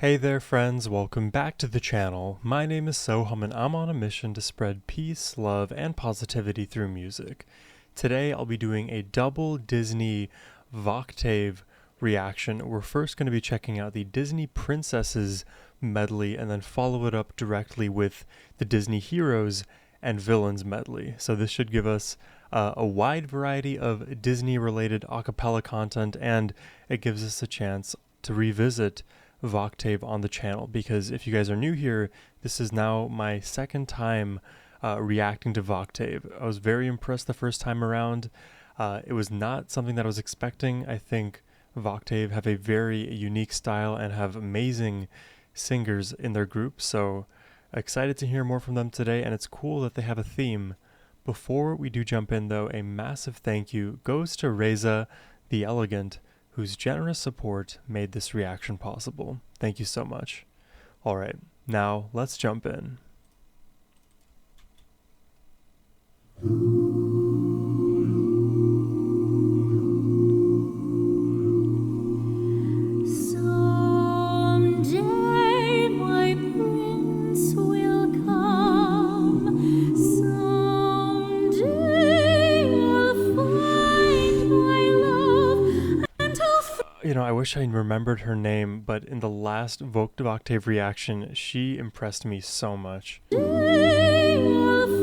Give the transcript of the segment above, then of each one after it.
Hey there friends, welcome back to the channel. My name is Sohum and I'm on a mission to spread peace, love, and positivity through music. Today I'll be doing a double Disney Voctave reaction. We're first going to be checking out the Disney Princesses medley and then follow it up directly with the Disney Heroes and Villains medley. So this should give us a wide variety of Disney related a cappella content, and it gives us a chance to revisit Voctave on the channel, because if you guys are new here, this is now my second time reacting to Voctave. I was very impressed the first time around. It was not something that I was expecting. I think Voctave have a very unique style and have amazing singers in their group, so excited to hear more from them today, and it's cool that they have a theme. Before we do jump in though, a massive thank you goes to Reza the Elegant, whose generous support made this reaction possible. Thank you so much. Alright, now let's jump in. Someday my prince will come. Someday I'll find my love and I wish I remembered her name, but in the last Voctave reaction, she impressed me so much. I'll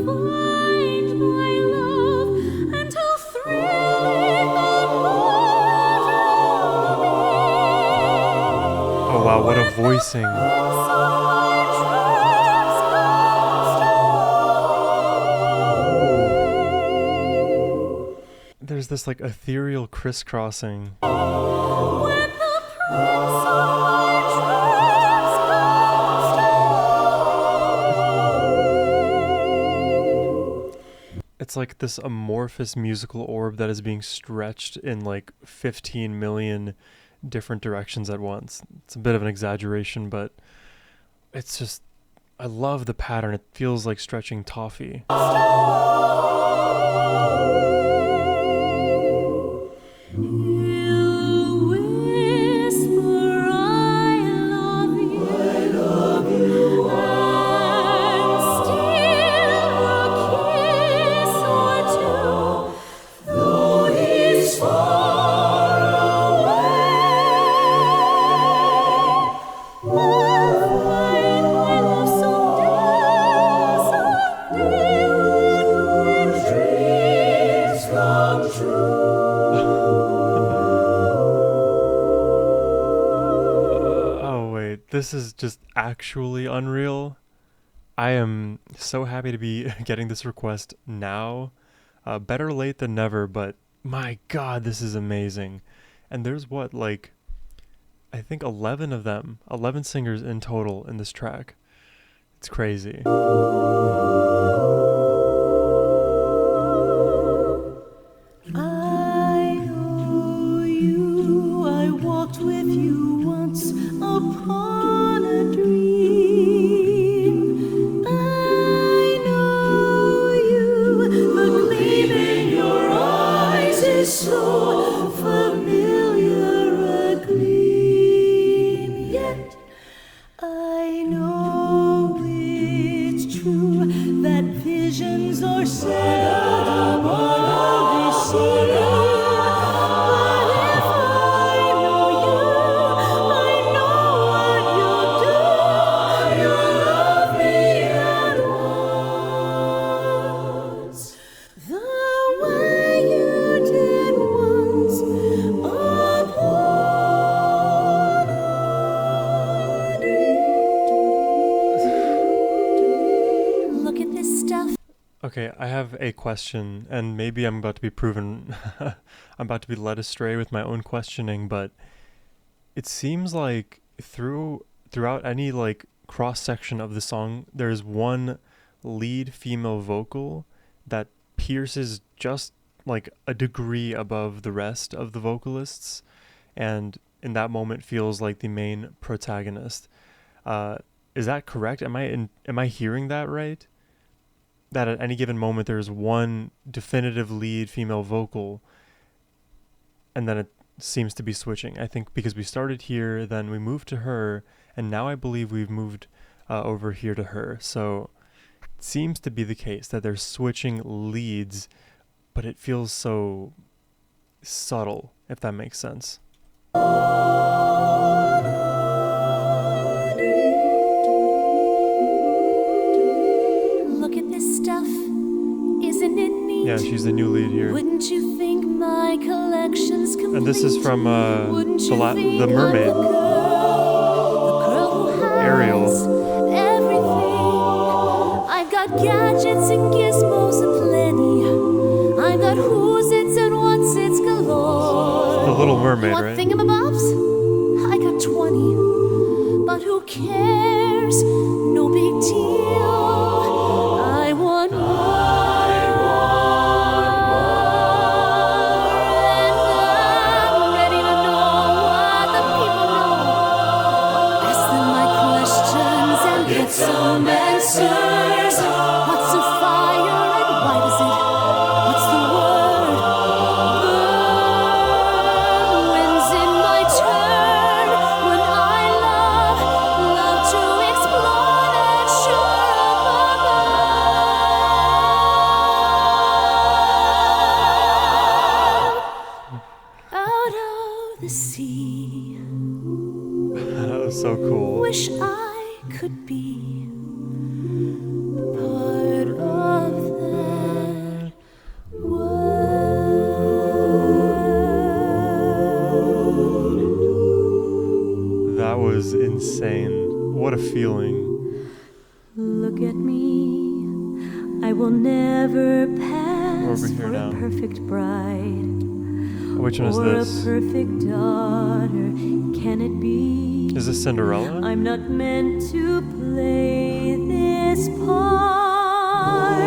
find my love and I'll thrill Oh wow, what a voicing. There's this like ethereal crisscrossing. when the prince of my dreams comes down. It's like this amorphous musical orb that is being stretched in like 15 million different directions at once. It's a bit of an exaggeration, but it's just, I love the pattern. It feels like stretching toffee. He'll whisper, I love you, and steal a kiss or two, though he's far away. I'll find my love someday when dreams come true. This is just actually unreal. I am so happy to be getting this request now. Better late than never, but my god, this is amazing. And there's what, like, I think 11 of them, 11 singers in total in this track. It's crazy. I know you, I walked with you once upon a dream. I know you, the gleam in your eyes is so familiar a gleam. Yet I know it's true that visions are seldom all deceiving. But if I know you, I know what you'll do. You'll love me at once, the way you did once upon a dream. Look at this stuff. Okay, I have a question, and maybe I'm about to be proven, I'm about to be led astray with my own questioning, but it seems like throughout any like cross section of the song, there's one lead female vocal that pierces just like a degree above the rest of the vocalists, and in that moment feels like the main protagonist. Is that correct? Am I hearing that right? That at any given moment there's one definitive lead female vocal, and then seems to be switching. I think because we started here, then we moved to her, and now I believe we've moved over here to her. So it seems to be the case that they're switching leads, but it feels so subtle, if that makes sense. Look at this stuff, isn't it neat? Yeah, she's the new lead here. Wouldn't you think my collection's complete? And this is from Wouldn't you think the I'm mermaid, the girl who has Ariel. everything. I've got gadgets and gizmos aplenty. I've got who's its and what's its galore. The Little Mermaid, What right? thingamabobs? I got 20. But who cares? No big deal. I want more. And I'm ready to know what the people know. Ask them my questions and get some answers. What's a fire and why does it? What's the word? Burn. When's it my turn? When I love to explore that shore above. Out of the sea. That was so cool. Wish I could be part of that world. That was insane. What a feeling. Look at me, I will never pass Over here for now. a perfect bride. Which one is or this? a perfect daughter, can it be? Is this Cinderella? I'm not meant to play this part.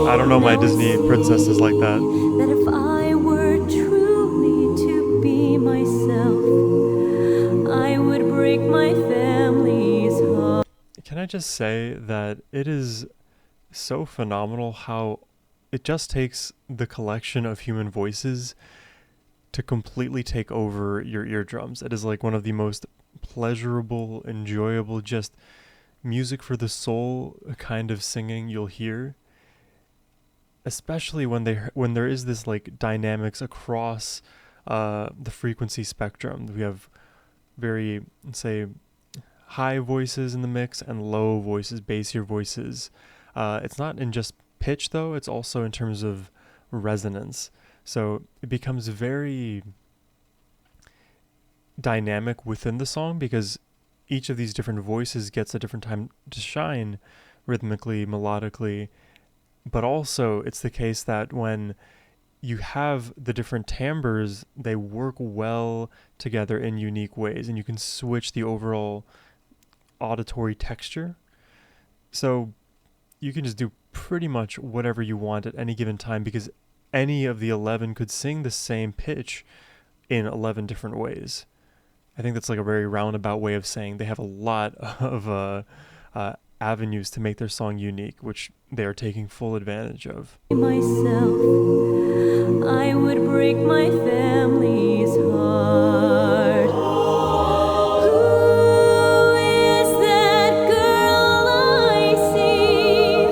I don't know my Now Disney it princesses like that. That if I were truly to be myself, I would break my family's heart. Can I just say that it is so phenomenal how it just takes the collection of human voices to completely take over your eardrums. It is like one of the most pleasurable, enjoyable, just music for the soul kind of singing you'll hear. Especially when there is this like dynamics across the frequency spectrum. We have very, let's say, high voices in the mix and low voices, bassier voices. It's not in just pitch though, it's also in terms of resonance. So it becomes very dynamic within the song because each of these different voices gets a different time to shine rhythmically, melodically. But also it's the case that when you have the different timbres, they work well together in unique ways and you can switch the overall auditory texture. So you can just do pretty much whatever you want at any given time because any of the 11 could sing the same pitch in 11 different ways. I think that's like a very roundabout way of saying they have a lot of avenues to make their song unique, which they are taking full advantage of. Myself, I would break my family's heart. Who is that girl I see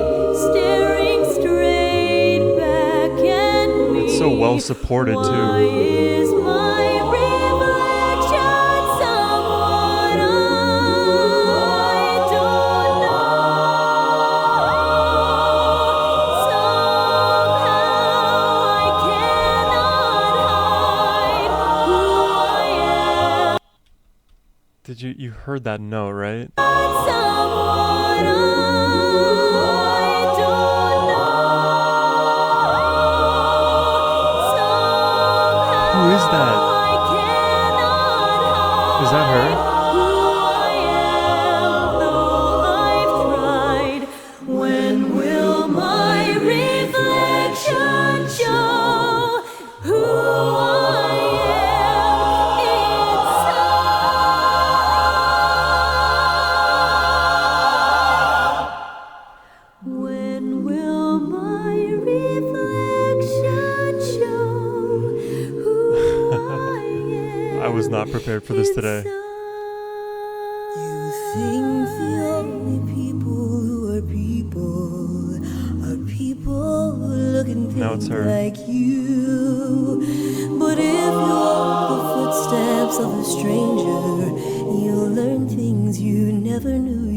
staring straight back at me? It's so well supported Why too. is my reflection someone I don't know? Somehow I cannot hide who I am. Did you heard that note, right? Someone I don't know. Who is that? Is that her? When will my reflection show who I am not prepared for this today. You think the only people who are people looking Now it's things her. like you. But if you walk the footsteps of a stranger, you'll learn things you never knew.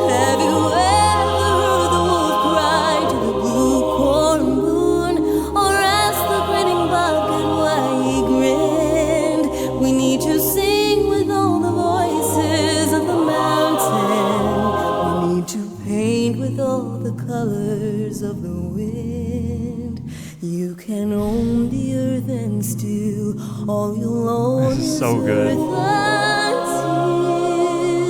Have you ever heard the wolf cry to the blue corn moon, or asked the grinning bucket why he grinned? We need to sing with all the voices of the mountain. We need to paint with all the colors of the wind. You can own the earth and still all you'll own This is is so good. earth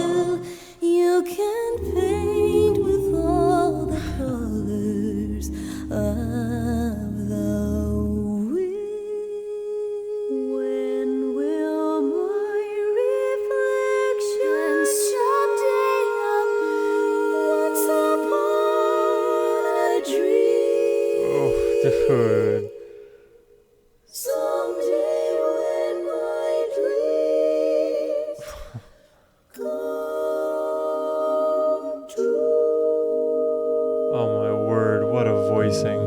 until you can paint with all the colors of the wind. When will my reflection someday appear once upon a dream? Oh, dude. Someday when my dreams come true. Oh my word, what a voicing.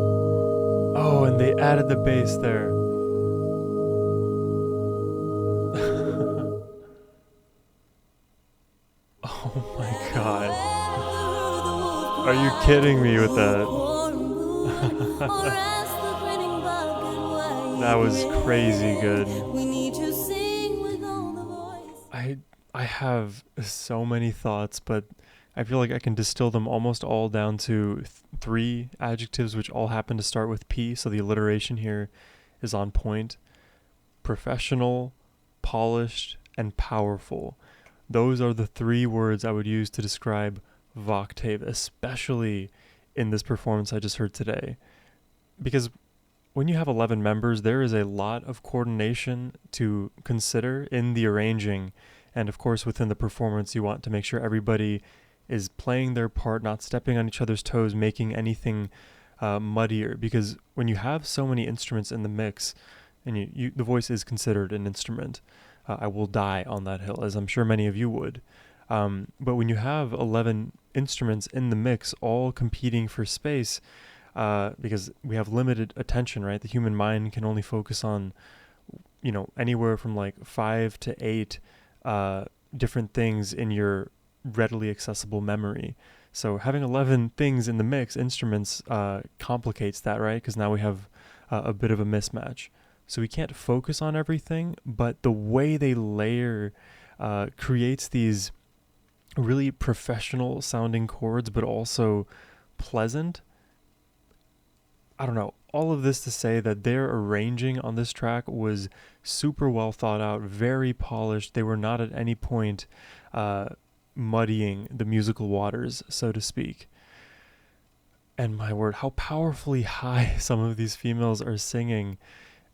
Oh, and they added the bass there. Oh my god. Are you kidding me with that? That was crazy good. I have so many thoughts, but I feel like I can distill them almost all down to three adjectives, which all happen to start with P, so the alliteration here is on point. Professional, polished, and powerful. Those are the three words I would use to describe Voctave, especially in this performance I just heard today. Because when you have 11 members, there is a lot of coordination to consider in the arranging. And of course, within the performance, you want to make sure everybody is playing their part, not stepping on each other's toes, making anything muddier. Because when you have so many instruments in the mix, and the voice is considered an instrument, I will die on that hill, as I'm sure many of you would. But when you have 11 instruments in the mix, all competing for space, because we have limited attention, right? The human mind can only focus on, anywhere from like 5 to 8 different things in your readily accessible memory. So having 11 things in the mix, instruments, complicates that, right? Because now we have a bit of a mismatch. So we can't focus on everything, but the way they layer creates these really professional sounding chords, but also pleasant. I don't know. All of this to say that their arranging on this track was super well thought out, very polished. They were not at any point muddying the musical waters, so to speak. And my word, how powerfully high some of these females are singing.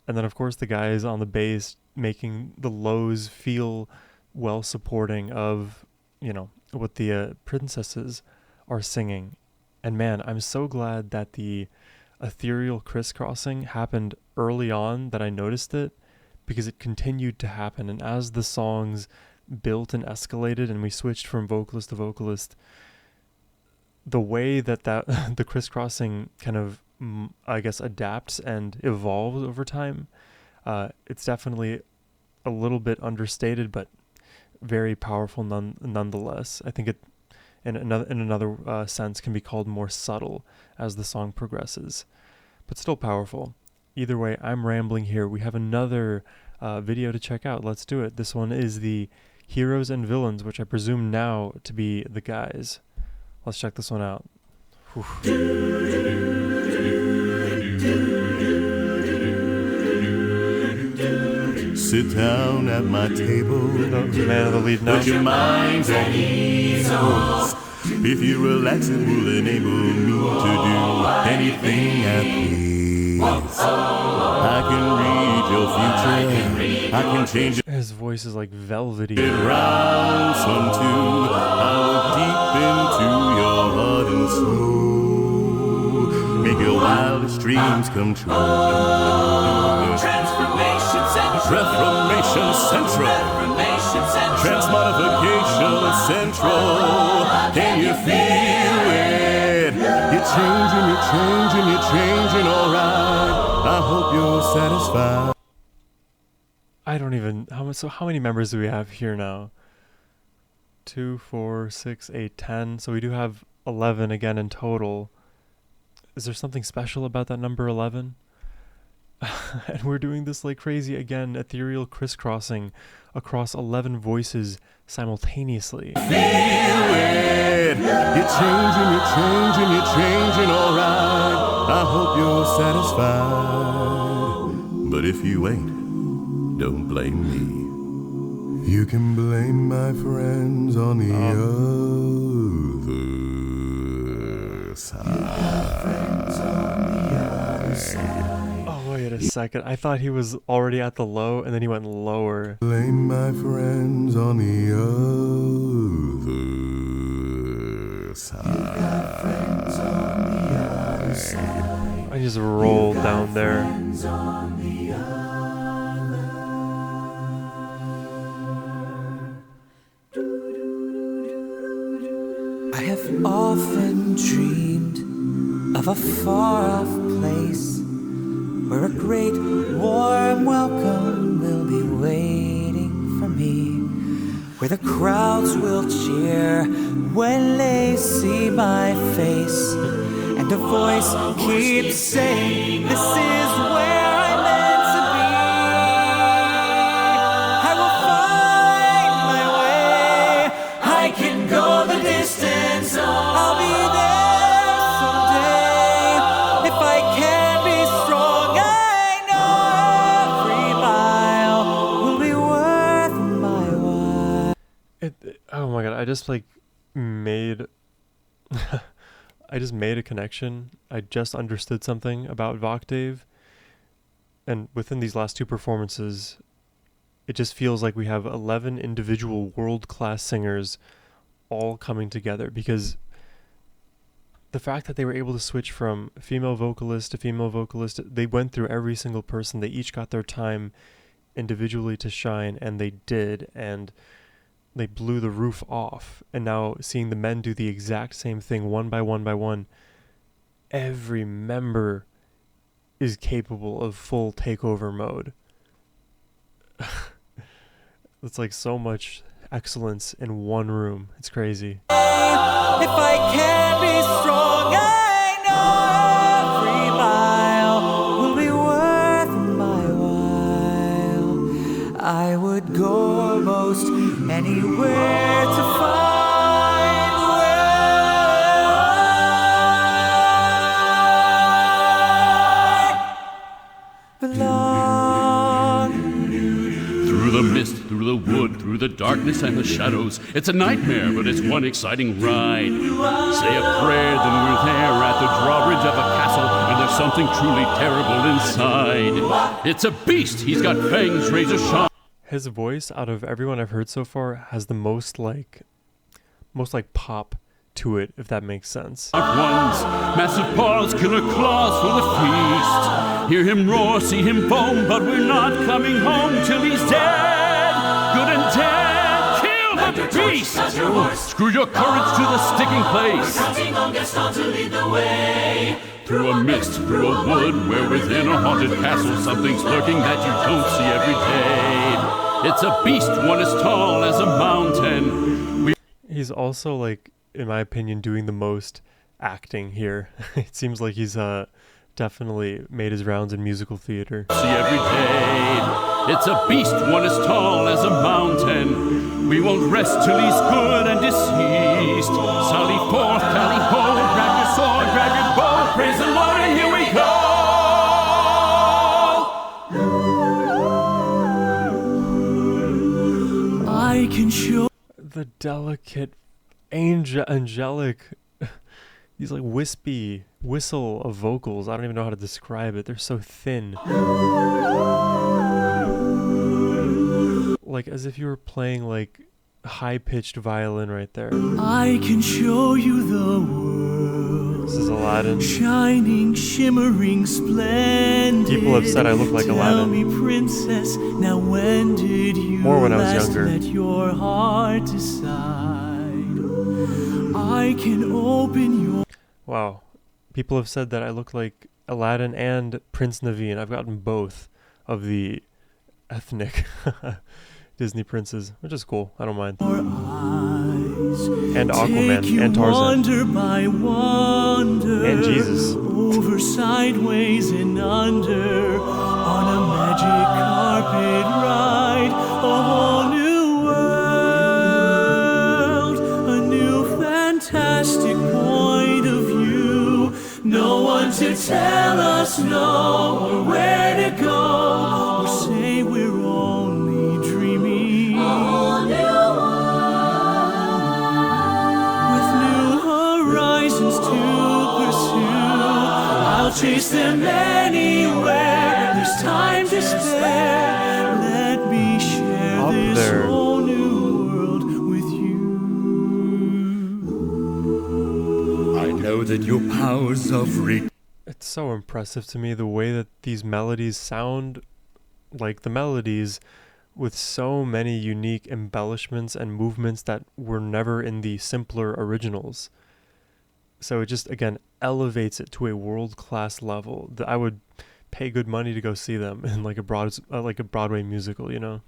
And then, of course, the guys on the bass making the lows feel well supporting of, what the princesses are singing. And man, I'm so glad that the ethereal crisscrossing happened early on, that I noticed it, because it continued to happen. And as the songs built and escalated and we switched from vocalist to vocalist, the way that the crisscrossing kind of, I guess, adapts and evolves over time, it's definitely a little bit understated, but very powerful nonetheless. I think it, in another sense, can be called more subtle as the song progresses, but still powerful. Either way, I'm rambling here. We have another video to check out. Let's do it. This one is the heroes and villains, which I presume now to be the guys. Let's check this one out. Sit down at my table. The man of the lead note. Put your minds at ease. If you relax, it will enable me to do anything at peace. I can read your future. I can change it. His voice is like velvety. Round some two. I'll look deep into your heart and soul. Make your wildest dreams come true. Transformations and Reformation Central. Transmodification Central. Can you feel it? You're changing, alright. I hope you're satisfied. I don't even, how many members do we have here now? 2, 4, 6, 8, 10. So we do have 11 again in total. Is there something special about that number 11? And we're doing this like crazy again, ethereal crisscrossing across 11 voices simultaneously. Feel it! You're changing, alright. I hope you're satisfied. But if you ain't, don't blame me. You can blame my friends on the other side. You got friends on the other side. Wait a second. I thought he was already at the low and then he went lower. Blame my friends on the other side. You got friends on the other side. I just rolled down there. I have often dreamed of a far-off place where a great warm welcome will be waiting for me, where the crowds will cheer when they see my face, and a voice keeps saying, this is where I'm meant to be. I will find my way, I can go the distance, I'll be there someday. If I can be strong, I know every mile will be worth my while. Oh my god, I just like made I just made a connection. I just understood something about Voctave. And within these last two performances, it just feels like we have 11 individual world-class singers all coming together, because the fact that they were able to switch from female vocalist to female vocalist, they went through every single person. They each got their time individually to shine, and they did, and they blew the roof off. And now seeing the men do the exact same thing one by one by one, every member is capable of full takeover mode. It's like so much excellence in one room. It's crazy. If I can be strong, I know every mile will be worth my while. I would go almost anywhere to find where I belong. Through the mist, through the wood, through the darkness and the shadows, it's a nightmare, but it's one exciting ride. Say a prayer, then we're there at the drawbridge of a castle, and there's something truly terrible inside. It's a beast, he's got fangs, razor sharp. His voice, out of everyone I've heard so far, has the most pop to it, if that makes sense. Ones, massive paws, killer claws for the feast. Hear him roar, see him foam, but we're not coming home till he's dead. Good and dead, kill the beast. Screw your courage to the sticking place. Counting on Gaston to lead the way. Through a mist, through a wood, where within a haunted castle something's lurking that you don't see every day. It's a beast, one as tall as a mountain. He's also, like, in my opinion, doing the most acting here. It seems like he's definitely made his rounds in musical theater. See every day. It's a beast, one as tall as a mountain. We won't rest till he's good and deceased. Sally forth, tally ho, grab your sword, grab your bow, praise the Lord, and here we go. I can show The delicate, angelic, these like wispy whistle of vocals. I don't even know how to describe it. They're so thin. Like as if you were playing like high-pitched violin right there. I can show you the world. This is Aladdin. Shining, shimmering, splendid. People have said I look like Tell Aladdin. me, princess, now when did you More when I was last younger. let your heart decide? I can open your... Wow. People have said that I look like Aladdin and Prince Naveen. I've gotten both of the ethnic Disney princes, which is cool. I don't mind. And Aquaman and Tarzan. Wonder by wonder, and Jesus. over, sideways, and under, on a magic carpet ride, a whole new world, a new fantastic point of view. No one to tell us no or where to go, or say we're only dreaming. A whole new With new horizons to pursue, I'll chase them anywhere. There's time to spare. Let me share Up this there. whole new world with you. I know that your powers of It's so impressive to me the way that these melodies sound like the melodies, with so many unique embellishments and movements that were never in the simpler originals. So it just, again, elevates it to a world-class level. I would pay good money to go see them in like a Broadway musical, you know?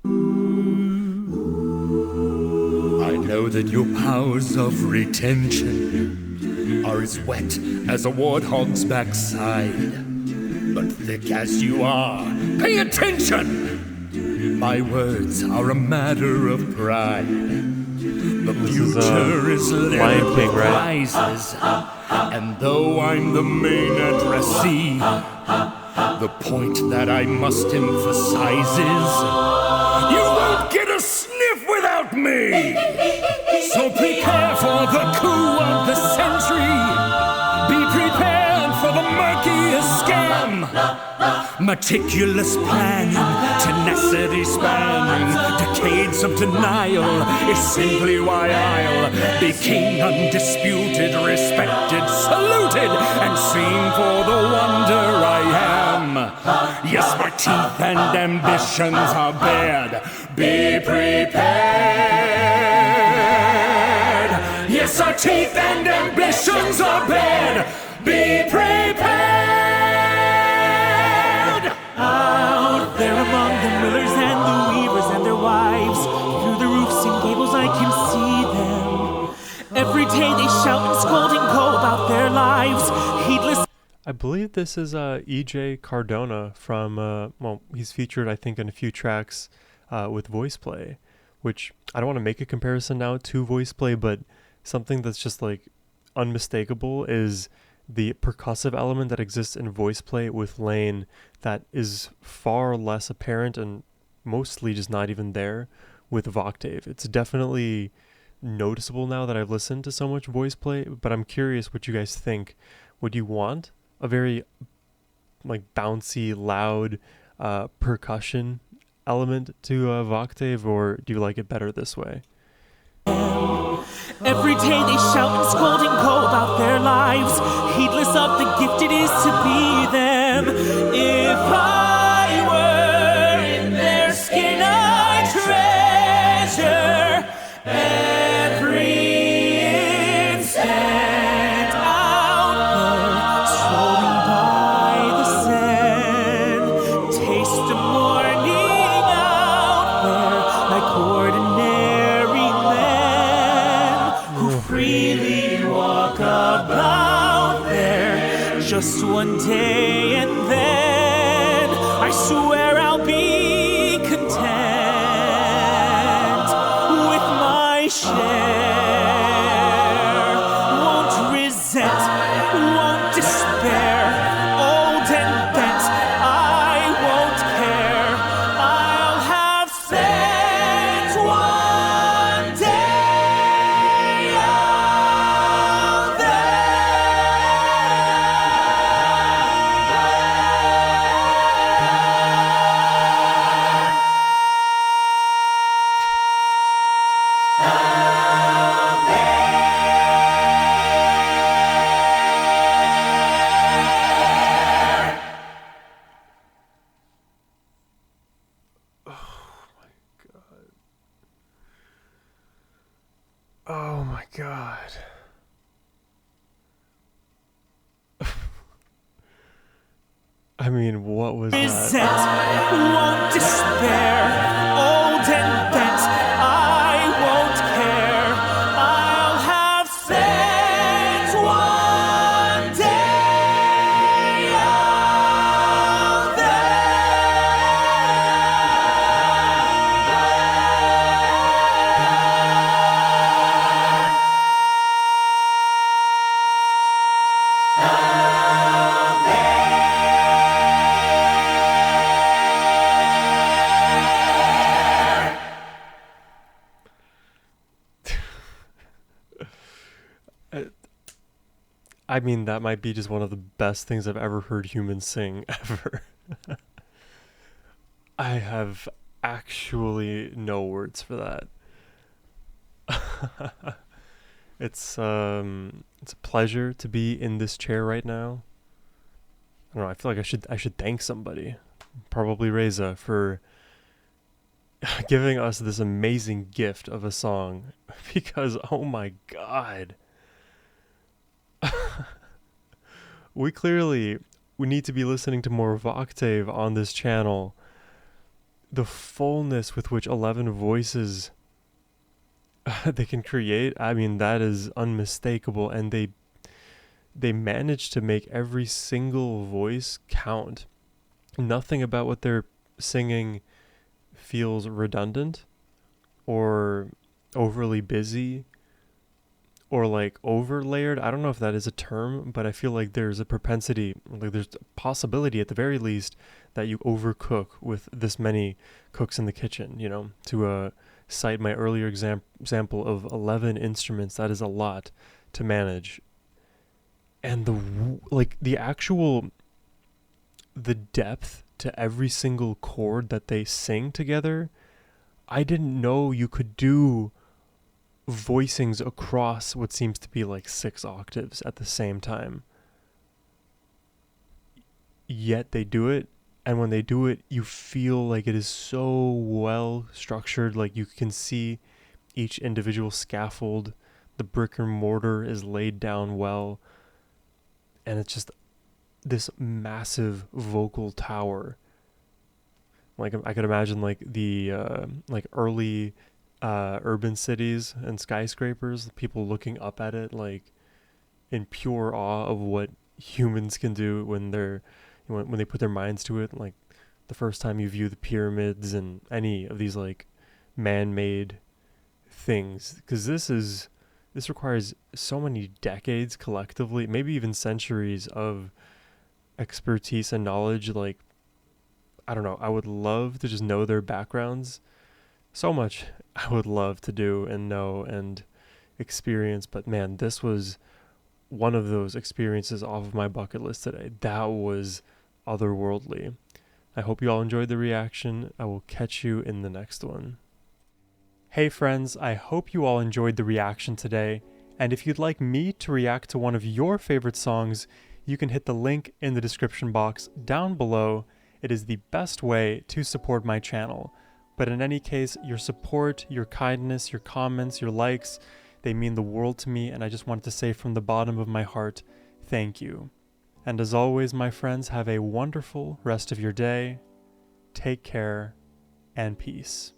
I know that your powers of retention are as wet as a warthog's backside. But thick as you are, pay attention! My words are a matter of pride. The This is, future is Lion lyrical King, right? prizes. And though I'm the main addressee, the point that I must emphasize is you won't get a sniff without me! So prepare for the coup of the century. Be prepared for the murkiest scam. Meticulous planning, tenacity spanning, decades of denial is simply why I'll be king, undisputed, respected, saluted, and seen for the wonder I am. Yes, my teeth and ambitions are bared. Be prepared. Yes, our teeth and ambitions are bared. Be prepared. Out there among the millers and the weavers and their wives, through the roofs and gables I can see them. Every day they shout and scold and go about their lives, heedless. I believe this is E.J. Cardona from, well, he's featured, I think, in a few tracks with voice play, which I don't want to make a comparison now to voice play, but something that's just like unmistakable is the percussive element that exists in voice play with Lane that is far less apparent and mostly just not even there with Voctave. It's definitely noticeable now that I've listened to so much voice play, but I'm curious what you guys think. Would you want a very like bouncy, loud percussion element to Voctave, or do you like it better this way? Every day they shout and scold and go about their lives, heedless of the gift it is to be them. If I were in their skin, I'd treasure every instant out there, strolling by the sand, taste the morning out there like ordinary men who freely walk about there. Just one day and then I swear I'll be content with my share. Won't resent, won't despair. Old and bent, I won't care. I'll have spent one day out there. Oh my god. I mean, what was that? Won't despair, old and bent, I won't care. I'll have friends one day out I mean, that might be just one of the best things I've ever heard humans sing ever. I have actually no words for that. It's a pleasure to be in this chair right now. I don't know, I feel like I should thank somebody. Probably Reza for giving us this amazing gift of a song because oh my god. We need to be listening to more Voctave on this channel. The fullness with which 11 voices they can create, I mean, that is unmistakable, and they manage to make every single voice count. Nothing about what they're singing feels redundant or overly busy or like overlayered. I don't know if that is a term, but I feel like there's a propensity, like there's a possibility at the very least that you overcook with this many cooks in the kitchen, you know, to cite my earlier example of 11 instruments. That is a lot to manage. And the depth to every single chord that they sing together, I didn't know you could do voicings across what seems to be like 6 octaves at the same time. Yet they do it, and when they do it, you feel like it is so well structured, like you can see each individual scaffold, the brick and mortar is laid down well, and it's just this massive vocal tower. Like I could imagine like the like early urban cities and skyscrapers, people looking up at it like in pure awe of what humans can do when they put their minds to it. Like the first time you view the pyramids and any of these like man-made things, because this requires so many decades collectively, maybe even centuries of expertise and knowledge. Like I don't know, I would love to just know their backgrounds. So much I would love to do and know and experience, but man, this was one of those experiences off of my bucket list today. That was otherworldly. I hope you all enjoyed the reaction. I will catch you in the next one. Hey friends, I hope you all enjoyed the reaction today, and if you'd like me to react to one of your favorite songs, you can hit the link in the description box down below. It is the best way to support my channel. But in any case, your support, your kindness, your comments, your likes, they mean the world to me, and I just wanted to say from the bottom of my heart, thank you. And as always, my friends, have a wonderful rest of your day. Take care, and peace.